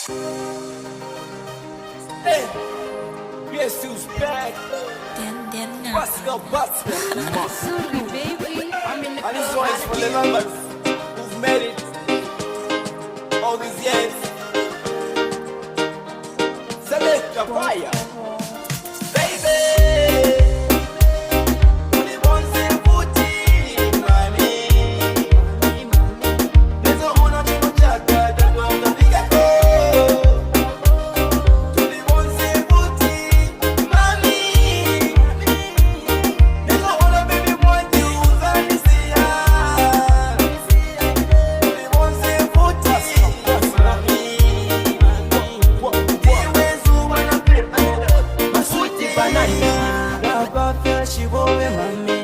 Hey, guess who's back? What's up, Sorry, baby. And this one is for the lovers who've made it all these years. Select the fire, baby. Only one Nafuti, mami. There's a honor me muchacha, that one the bigger go. Only one Nafuti, mami. There's a honor baby one you and this year. Only one Nafuti, mami. Shibowe mami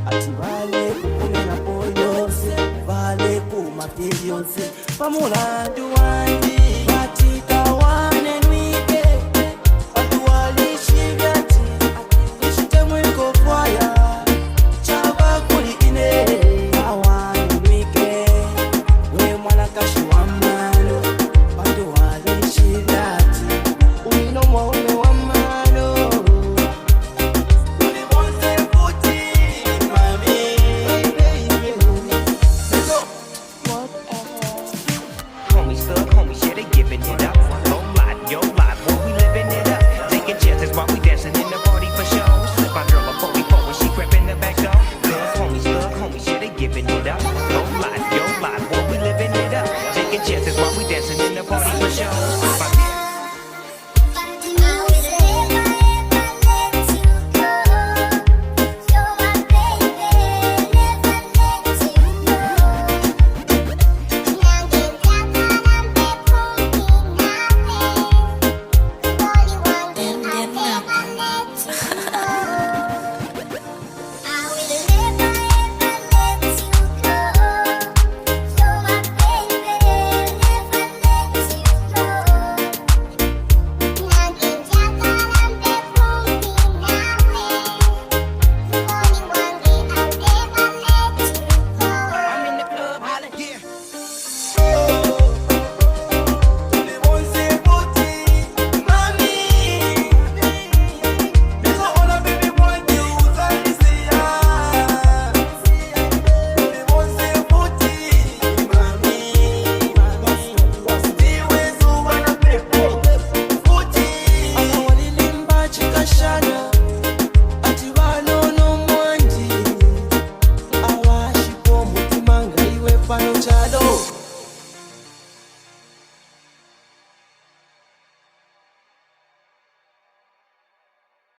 ati vale kukumena poyose vale kumapili yonse pamulandu wandi batikawane nwike atuwalishi vyati ishitemwiko kwaya chava kuli ine awane nwike we mwana kashi wa mano atuwalishi vyati umino mwaume wa mano. Homies, yeah, they giving it up. Whole lot, yo lot, boy, we living it up. Taking chances while we